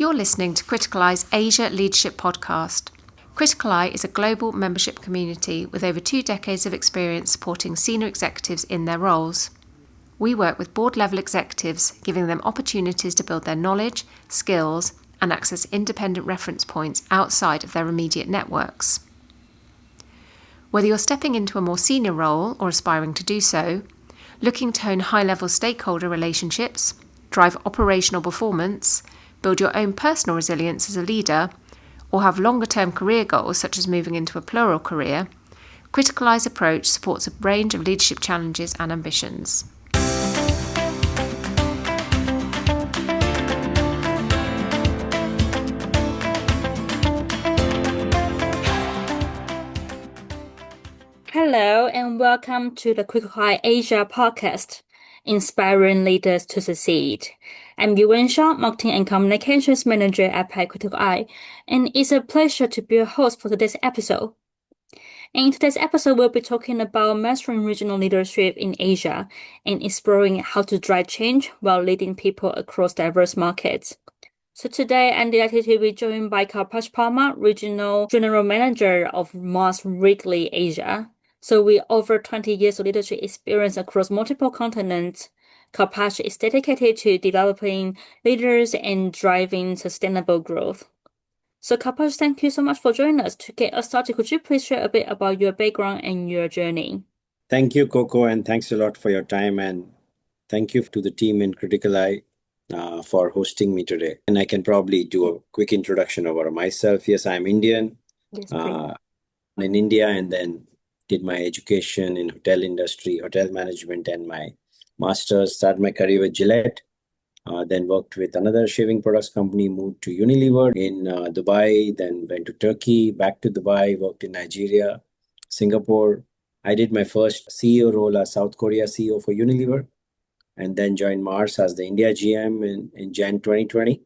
You're listening to Criticaleye's Asia Leadership Podcast. Criticaleye is a global membership community with over 2 decades of experience supporting senior executives in their roles. We work with board-level executives, giving them opportunities to build their knowledge, skills, and access independent reference points outside of their immediate networks. Whether you're stepping into a more senior role or aspiring to do so, looking to hone high-level stakeholder relationships, drive operational performance, build your own personal resilience as a leader, or have longer-term career goals such as moving into a plural career, Criticaleye's approach supports a range of leadership challenges and ambitions. Hello and welcome to the Criticaleye Asia podcast, Inspiring Leaders to Succeed. I'm Yu-Wen Hsiao, Marketing and Communications Manager at APAC Criticaleye, and it's a pleasure to be your host for today's episode. In today's episode, we'll be talking about mastering regional leadership in Asia and exploring how to drive change while leading people across diverse markets. So today, I'm delighted to be joined by Kalpesh R Parmar, Regional General Manager of Mars Wrigley Asia. So with over 20 years of leadership experience across multiple continents, Kalpesh is dedicated to developing leaders and driving sustainable growth. So Kalpesh, thank you so much for joining us. To get us started, could you please share a bit about your background and your journey? Thank you, Coco, and thanks a lot for your time. And thank you to the team in Criticaleye for hosting me today. And I can probably do a quick introduction about myself. Yes, I'm Indian. Yes, in India, and then did my education in hotel industry, hotel management, and my master's. Started my career with Gillette. Then worked with another shaving products company, moved to Unilever in Dubai, then went to Turkey, back to Dubai, worked in Nigeria, Singapore. I did my first CEO role as South Korea CEO for Unilever, and then joined Mars as the India GM in Jan 2020,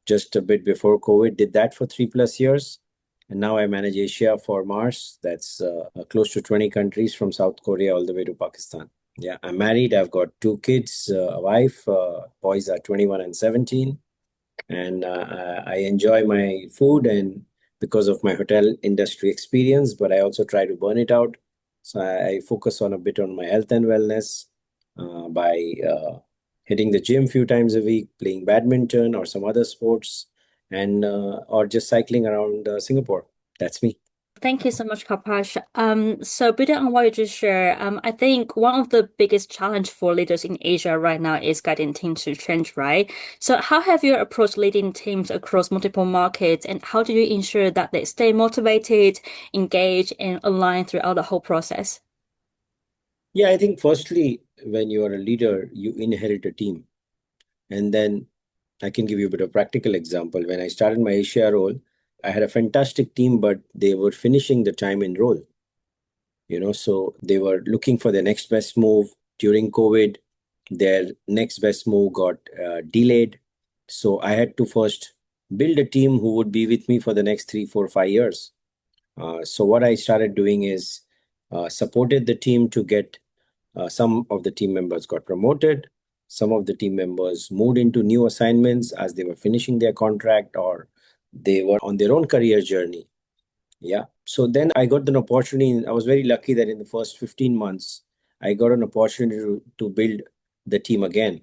just a bit before COVID. Did that for 3+ years. And now I manage Asia for Mars. That's close to 20 countries from South Korea all the way to Pakistan. Yeah, I'm married. I've got 2 kids, a wife. Boys are 21 and 17. And I enjoy my food and because of my hotel industry experience, but I also try to burn it out. So I focus on a bit on my health and wellness by hitting the gym a few times a week, playing badminton or some other sports, and or just cycling around Singapore. That's me. Thank you so much, Kalpesh. So building on what you just shared, I think one of the biggest challenge for leaders in Asia right now is guiding teams to change, right? So how have you approached leading teams across multiple markets, and how do you ensure that they stay motivated, engaged, and aligned throughout the whole process? Yeah, I think firstly, when you are a leader, you inherit a team. And then I can give you a bit of practical example. When I started my Asia role, I had a fantastic team, but they were finishing the time in role. So they were looking for the next best move. During COVID, their next best move got delayed. So I had to first build a team who would be with me for the next 3, 4, 5 years. So what I started doing is supported the team to get some of the team members got promoted. Some of the team members moved into new assignments as they were finishing their contract or they were on their own career journey. Yeah. So then I got an opportunity. I was very lucky that in the first 15 months, I got an opportunity to build the team again.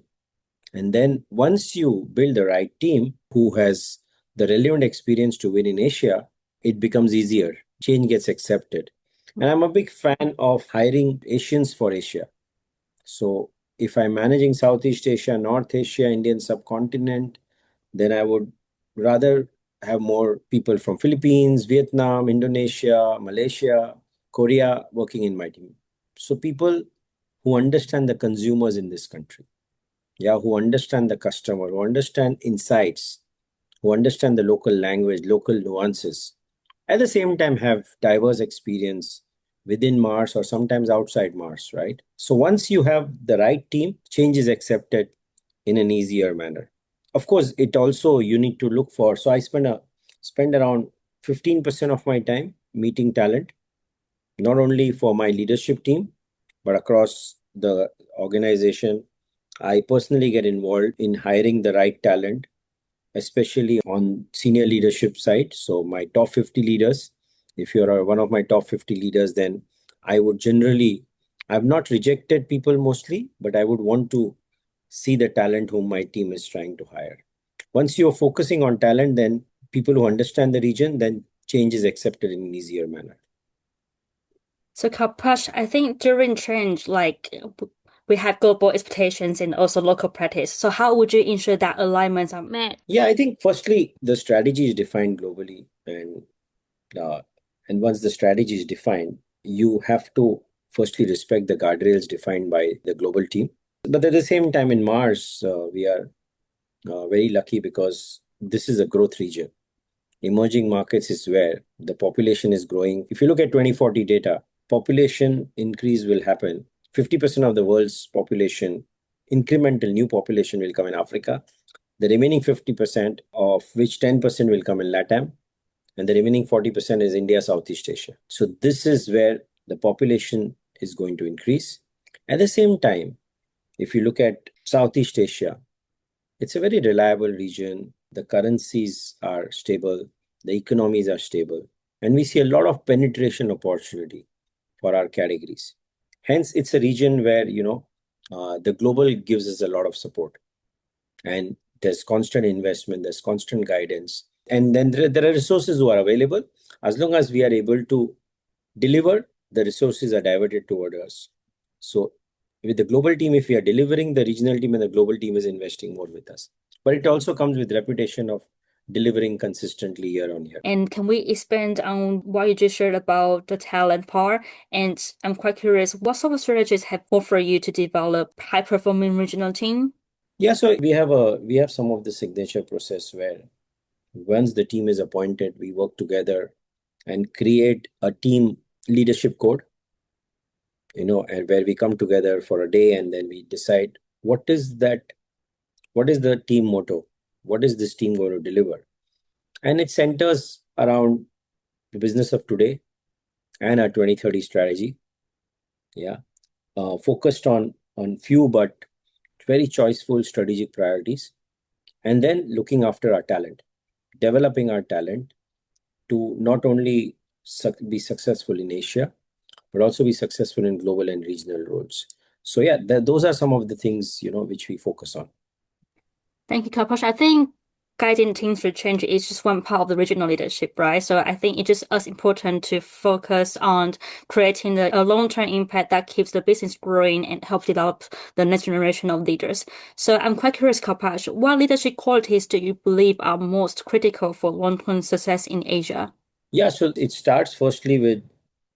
And then once you build the right team who has the relevant experience to win in Asia, it becomes easier. Change gets accepted. And I'm a big fan of hiring Asians for Asia. So if I'm managing Southeast Asia, North Asia, Indian subcontinent, then I would rather have more people from Philippines, Vietnam, Indonesia, Malaysia, Korea working in my team. So people who understand the consumers in this country, who understand the customer, who understand insights, who understand the local language, local nuances, at the same time have diverse experience within Mars or sometimes outside Mars, right? So once you have the right team, change is accepted in an easier manner. Of course, it also you need to look for. So I spend around 15% of my time meeting talent, not only for my leadership team, but across the organization. I personally get involved in hiring the right talent especially on senior leadership side. So my top 50 leaders, if you're one of my top 50 leaders, then I would generally, I've not rejected people mostly, but I would want to see the talent whom my team is trying to hire. Once you're focusing on talent, then people who understand the region, then change is accepted in an easier manner. So Kalpesh, I think during change, we have global expectations and also local practice. So how would you ensure that alignments are met? Yeah, I think firstly, the strategy is defined globally. And once the strategy is defined, you have to firstly respect the guardrails defined by the global team. But at the same time, in Mars, we are very lucky because this is a growth region. Emerging markets is where the population is growing. If you look at 2040 data, population increase will happen. 50% of the world's population, incremental new population will come in Africa. The remaining 50%, of which 10% will come in LATAM, and the remaining 40% is India, Southeast Asia. So this is where the population is going to increase. At the same time, if you look at Southeast Asia, it's a very reliable region. The currencies are stable, the economies are stable, and we see a lot of penetration opportunity for our categories. Hence, it's a region where, the global gives us a lot of support, and there's constant investment, there's constant guidance, and then there are resources who are available. As long as we are able to deliver, the resources are diverted toward us. So with the global team, if we are delivering, the regional team and the global team is investing more with us. But it also comes with reputation of delivering consistently year on year. And can we expand on what you just shared about the talent part? And I'm quite curious, what sort of strategies have worked for you to develop high-performing regional team? Yeah, so we have some of the signature process where once the team is appointed, we work together and create a team leadership code, and where we come together for a day and then we decide what is the team motto, what is this team going to deliver, and it centers around the business of today and our 2030 strategy. Yeah, focused on few but very choiceful strategic priorities, and then looking after our talent, developing our talent to not only be successful in Asia, but also be successful in global and regional roles. So yeah, those are some of the things which we focus on. Thank you, Kalpesh. I think guiding teams for change is just one part of the regional leadership, right? So I think it's just as important to focus on creating a long-term impact that keeps the business growing and help develop the next generation of leaders. So I'm quite curious, Kalpesh, what leadership qualities do you believe are most critical for long-term success in Asia? Yeah, so it starts firstly with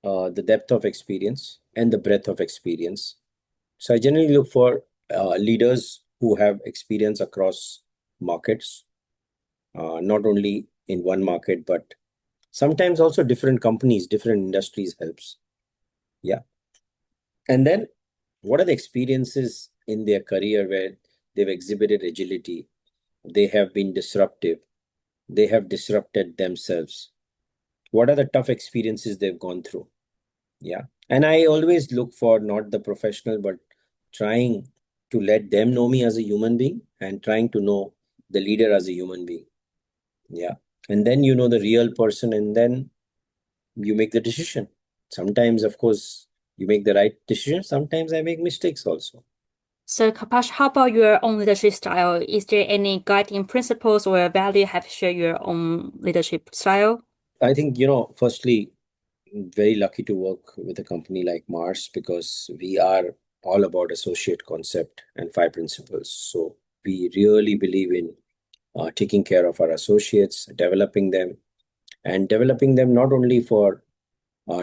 the depth of experience and the breadth of experience. So I generally look for leaders who have experience across markets, not only in one market, but sometimes also different companies, different industries helps. Yeah. And then what are the experiences in their career where they've exhibited agility, they have been disruptive, they have disrupted themselves? What are the tough experiences they've gone through? Yeah. And I always look for not the professional, but trying to let them know me as a human being and trying to know the leader as a human being. Yeah. And then you know the real person, and then you make the decision. Sometimes, of course, you make the right decision. Sometimes I make mistakes also. So, Kapash, how about your own leadership style? Is there any guiding principles or value have shared your own leadership style? I think, firstly, very lucky to work with a company like Mars because we are all about associate concept and five principles. So we really believe in taking care of our associates, developing them not only for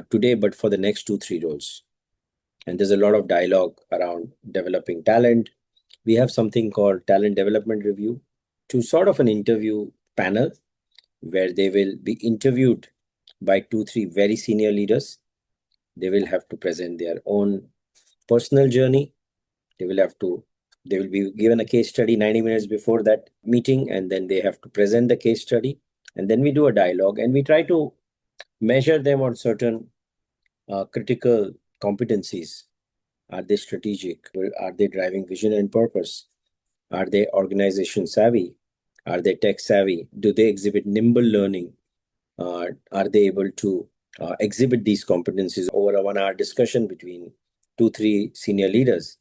today, but for the next 2, 3 roles. And there's a lot of dialogue around developing talent. We have something called talent development review, to sort of an interview panel where they will be interviewed by 2, 3 very senior leaders. They will have to present their own personal journey. They will be given a case study 90 minutes before that meeting, and then they have to present the case study. And then we do a dialogue and we try to measure them on certain critical competencies. Are they strategic? Are they driving vision and purpose? Are they organization savvy? Are they tech savvy? Do they exhibit nimble learning? Are they able to exhibit these competencies over a 1 hour discussion between 2, 3 senior leaders?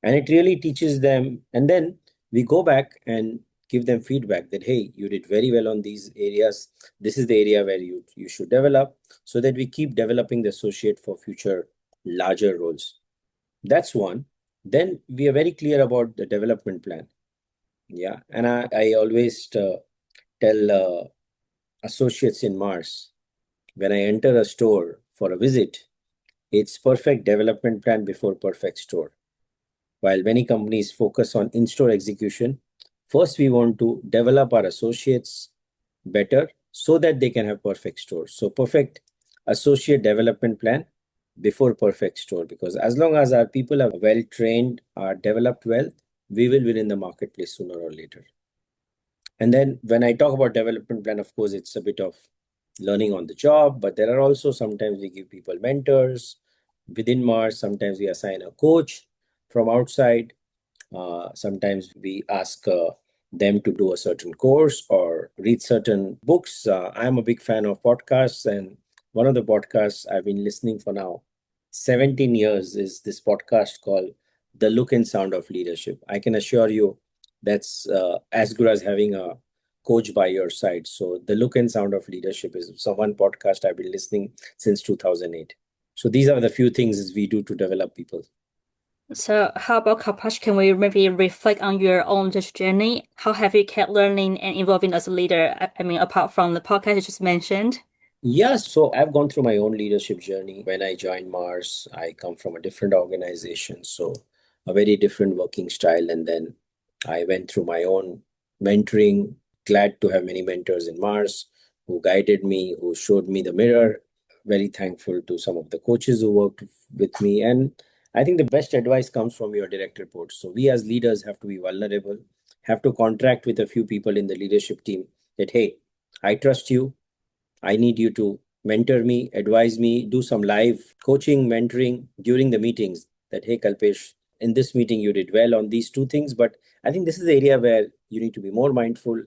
And it really teaches them. And then we go back and give them feedback that, hey, you did very well on these areas. This is the area where you should develop, so that we keep developing the associate for future larger roles. That's one. Then we are very clear about the development plan. Yeah. And I always tell associates in Mars, when I enter a store for a visit, it's perfect development plan before perfect store. While many companies focus on in-store execution, first we want to develop our associates better so that they can have perfect stores. So perfect associate development plan before perfect store, because as long as our people are well trained, are developed well, we will win in the marketplace sooner or later. And then when I talk about development plan, of course, it's a bit of learning on the job, but there are also sometimes we give people mentors within Mars. Sometimes we assign a coach from outside. Sometimes we ask them to do a certain course or read certain books. I'm a big fan of podcasts, and one of the podcasts I've been listening for now 17 years is this podcast called The Look and Sound of Leadership. I can assure you that's as good as having a coach by your side. So The Look and Sound of Leadership is one podcast I've been listening since 2008. So these are the few things we do to develop people. So how about Kalpesh, can we maybe reflect on your own journey? How have you kept learning and evolving as a leader? I mean, apart from the podcast you just mentioned. Yeah, so I've gone through my own leadership journey. When I joined Mars, I come from a different organization, so a very different working style. And then I went through my own mentoring. Glad to have many mentors in Mars who guided me, who showed me the mirror. Very thankful to some of the coaches who worked with me. And I think the best advice comes from your direct reports. So we as leaders have to be vulnerable, have to contract with a few people in the leadership team that, hey, I trust you. I need you to mentor me, advise me, do some live coaching, mentoring during the meetings. That, hey, Kalpesh, in this meeting you did well on these two things, but I think this is the area where you need to be more mindful.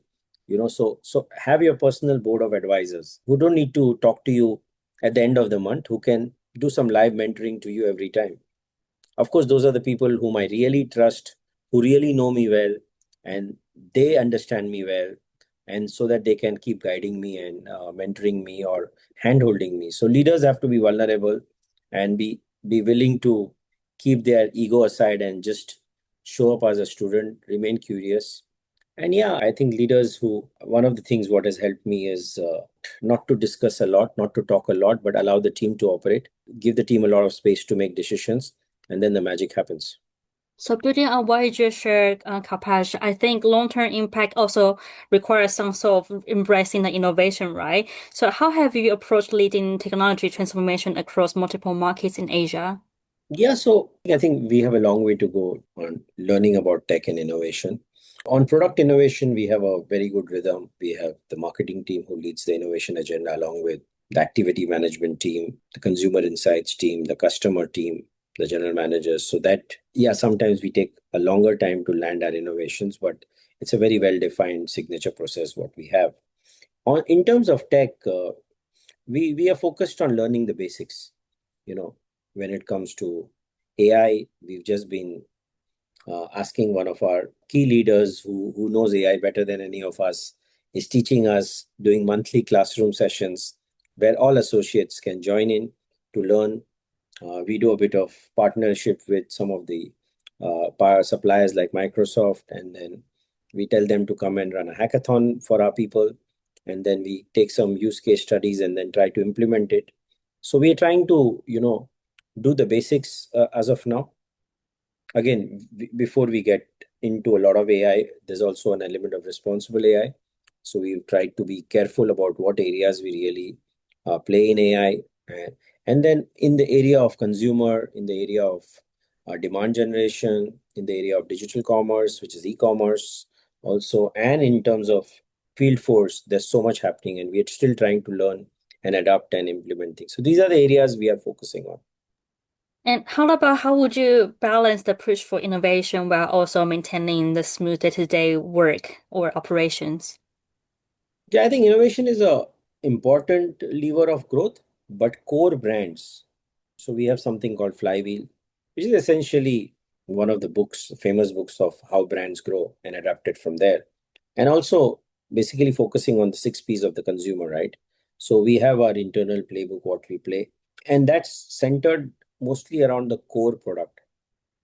So have your personal board of advisors who don't need to talk to you at the end of the month, who can do some live mentoring to you every time. Of course, those are the people whom I really trust, who really know me well, and they understand me well, and so that they can keep guiding me and mentoring me or hand-holding me. So leaders have to be vulnerable and be willing to keep their ego aside and just show up as a student, remain curious. And yeah, I think leaders who, one of the things what has helped me is not to discuss a lot, not to talk a lot, but allow the team to operate, give the team a lot of space to make decisions, and then the magic happens. So building on what you just shared, Kalpesh, I think long-term impact also requires some sort of embracing the innovation, right? So how have you approached leading technology transformation across multiple markets in Asia? Yeah, so I think we have a long way to go on learning about tech and innovation. On product innovation, we have a very good rhythm. We have the marketing team who leads the innovation agenda, along with the activity management team, the consumer insights team, the customer team, the general managers. So that, yeah, sometimes we take a longer time to land our innovations, but it's a very well-defined signature process what we have. In terms of tech, we are focused on learning the basics. You know, when it comes to AI, we've just been asking one of our key leaders who knows AI better than any of us, is teaching us, doing monthly classroom sessions where all associates can join in to learn. We do a bit of partnership with some of the power suppliers like Microsoft, and then we tell them to come and run a hackathon for our people. And then we take some use case studies and then try to implement it. So we are trying to, do the basics as of now. Again, before we get into a lot of AI, there's also an element of responsible AI. So we've tried to be careful about what areas we really play in AI. And then in the area of consumer, in the area of demand generation, in the area of digital commerce, which is e-commerce also, and in terms of field force, there's so much happening and we're still trying to learn and adapt and implement things. So these are the areas we are focusing on. And how would you balance the push for innovation while also maintaining the smooth day-to-day work or operations? Yeah, I think innovation is a important lever of growth, but core brands. So we have something called Flywheel, which is essentially one of the books, famous books of how brands grow and adapted from there. And also basically focusing on the 6 P's of the consumer, right? So we have our internal playbook, what we play, and that's centered mostly around the core product,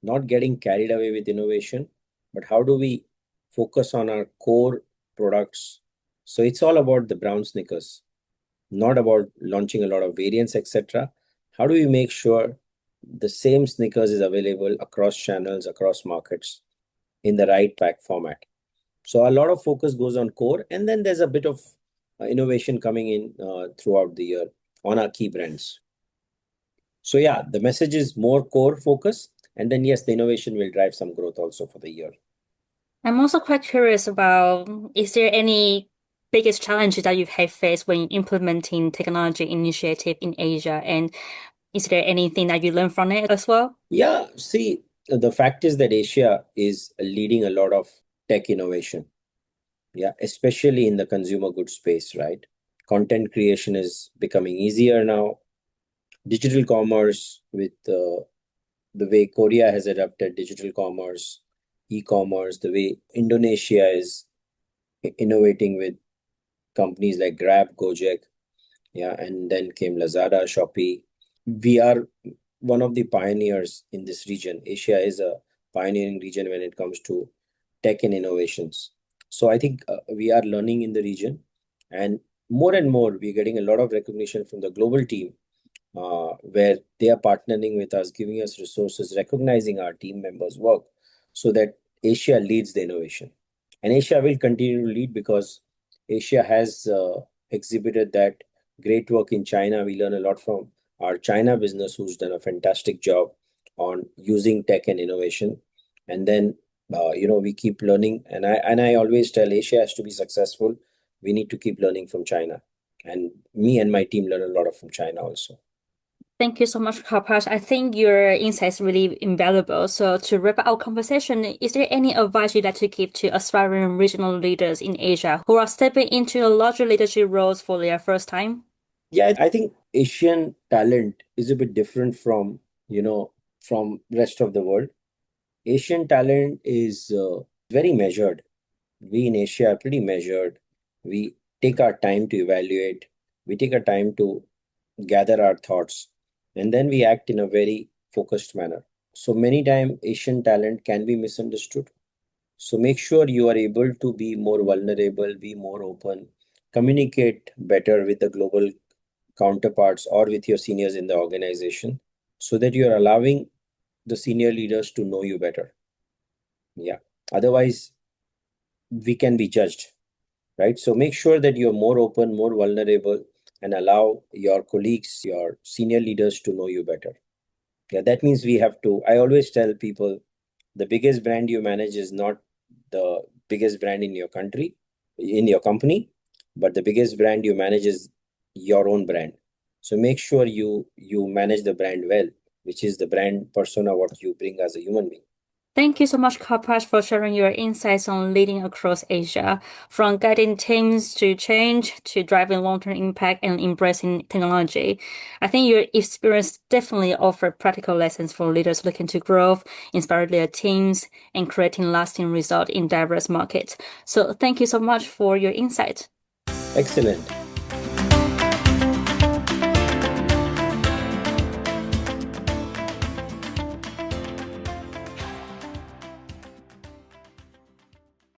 not getting carried away with innovation, but how do we focus on our core products? So it's all about the brown Snickers, not about launching a lot of variants, etc. How do we make sure the same Snickers is available across channels, across markets in the right pack format? So a lot of focus goes on core, and then there's a bit of innovation coming in throughout the year on our key brands. So yeah, the message is more core focus, and then yes, the innovation will drive some growth also for the year. I'm also quite curious about, is there any biggest challenges that you've had faced when implementing technology initiative in Asia? And is there anything that you learned from it as well? Yeah, see, the fact is that Asia is leading a lot of tech innovation. Yeah, especially in the consumer goods space, right? Content creation is becoming easier now. Digital commerce with the way Korea has adapted digital commerce, e-commerce, the way Indonesia is innovating with companies like Grab, Gojek, yeah, and then came Lazada, Shopee. We are one of the pioneers in this region. Asia is a pioneering region when it comes to tech and innovations. So I think we are learning in the region, and more we're getting a lot of recognition from the global team, where they are partnering with us, giving us resources, recognizing our team members' work, so that Asia leads the innovation. And Asia will continue to lead because Asia has exhibited that great work in China. We learn a lot from our China business, who's done a fantastic job on using tech and innovation. And then, we keep learning. And I always tell Asia has to be successful. We need to keep learning from China. And me and my team learn a lot from China also. Thank you so much, Kalpesh. I think your insights really invaluable. So to wrap up our conversation, is there any advice you'd like to give to aspiring regional leaders in Asia who are stepping into larger leadership roles for their first time? Yeah, I think Asian talent is a bit different from rest of the world. Asian talent is very measured. We in Asia are pretty measured. We take our time to evaluate. We take our time to gather our thoughts, and then we act in a very focused manner. So many times Asian talent can be misunderstood. So make sure you are able to be more vulnerable, be more open, communicate better with the global counterparts or with your seniors in the organization, so that you are allowing the senior leaders to know you better. Yeah. Otherwise, we can be judged, right? So make sure that you're more open, more vulnerable, and allow your colleagues, your senior leaders to know you better. Yeah, that means we have to. I always tell people the biggest brand you manage is not the biggest brand in your country, in your company, but the biggest brand you manage is your own brand. So make sure you manage the brand well, which is the brand persona what you bring as a human being. Thank you so much, Kalpesh, for sharing your insights on leading across Asia, from guiding teams to change to driving long-term impact and embracing technology. I think your experience definitely offered practical lessons for leaders looking to grow, inspire their teams, and creating lasting results in diverse markets. So thank you so much for your insight. Excellent.